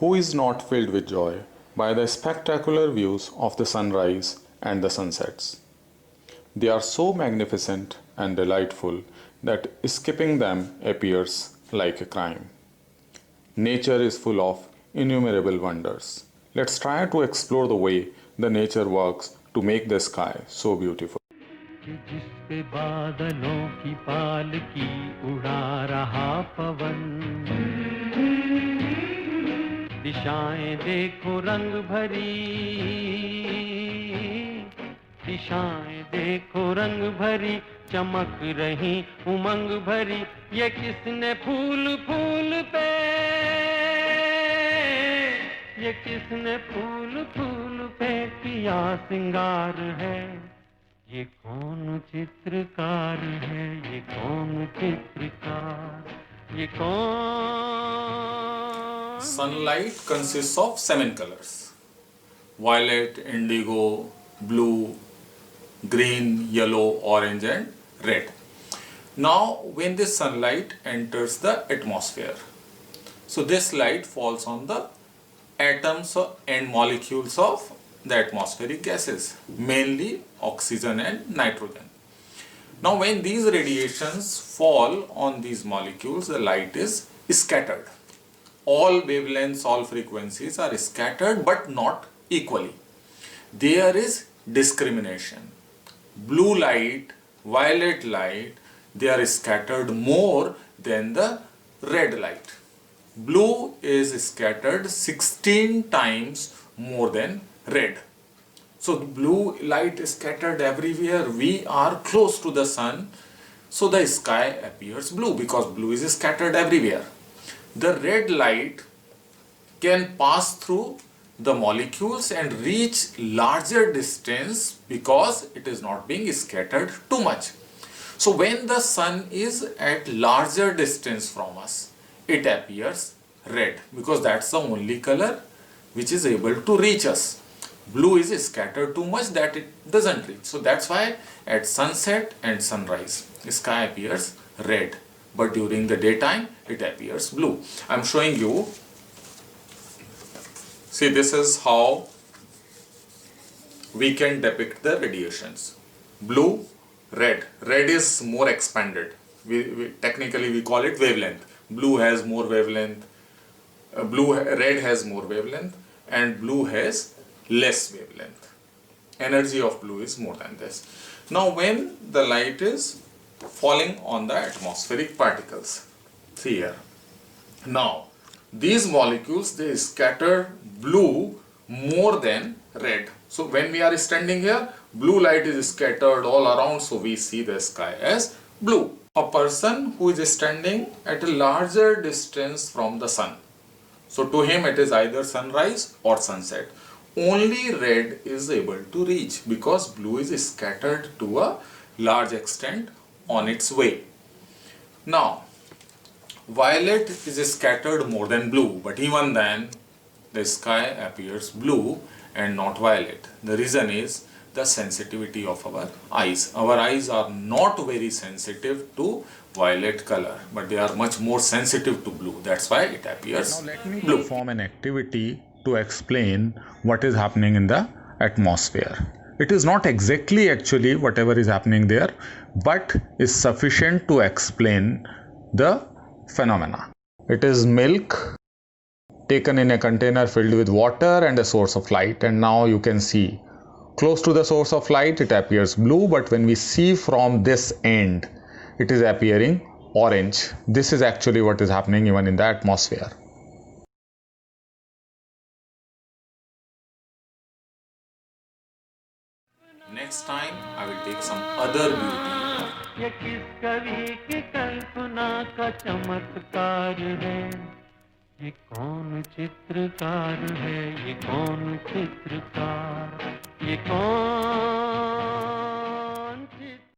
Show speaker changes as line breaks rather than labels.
Who is not filled with joy by the spectacular views of the sunrise and the sunsets? They are so magnificent and delightful that skipping them appears like a crime. Nature is full of innumerable wonders. Let's try to explore the way the nature works to make the sky so beautiful.
जिस पे बादलों की पालकी उड़ा रहा पवन, दिशाएं देखो रंग भरी, दिशाएं देखो रंग भरी, चमक रही उमंग भरी, ये किसने फूल फूल पे, ये किसने फूल फूल पे किया सिंगार है, ये कौन चित्रकार है, ये कौन चित्रकार, ये कौन।
Sunlight consists of 7 colors: violet, indigo, blue, green, yellow, orange, and red. Now, when this sunlight enters the atmosphere, so this light falls on the atoms and molecules of the atmospheric gases, mainly oxygen and nitrogen. Now, when these radiations fall on these molecules, the light is scattered. All wavelengths, all frequencies are scattered but not equally. There is discrimination. Blue light, violet light, they are scattered more than the red light. Blue is scattered 16 times more than red. So the blue light is scattered everywhere. We are close to the sun, so the sky appears blue because blue is scattered everywhere. The red light can pass through the molecules and reach larger distance because it is not being scattered too much. So when the sun is at larger distance from us, it appears red because that's the only color which is able to reach us. Blue is scattered too much that it doesn't reach. So that's why at sunset and sunrise, the sky appears red. But during the daytime, it appears blue. I'm showing you. See, this is how we can depict the radiations. Blue, red. Red is more expanded. Technically we call it wavelength. Blue has more wavelength. Red has more wavelength, and blue has less wavelength. Energy of blue is more than this. Now, when the light is falling on the atmospheric particles, see here. Now, these molecules, they scatter blue more than red. So when we are standing here, blue light is scattered all around, so we see the sky as blue. A person who is standing at a larger distance from the sun, so to him it is either sunrise or sunset. Only red is able to reach because blue is scattered to a large extent on its way. Now, violet is scattered more than blue, but even then the sky appears blue and not violet. The reason is the sensitivity of our eyes. Our eyes are not very sensitive to violet color, but they are much more sensitive to blue. That's why it appears blue. Now let me perform an activity to explain what is happening in the atmosphere. It is not exactly actually whatever is happening there, but is sufficient to explain the phenomena. It is milk taken in a container filled with water and a source of light, and now you can see close to the source of light it appears blue, but when we see from this end it is appearing orange. This is actually what is happening even in the atmosphere. Next time I will take some other beauty.
ये किस कवि की कल्पना का चमत्कार है, ये कौन चित्रकार है, ये कौन चित्रकार, ये कौन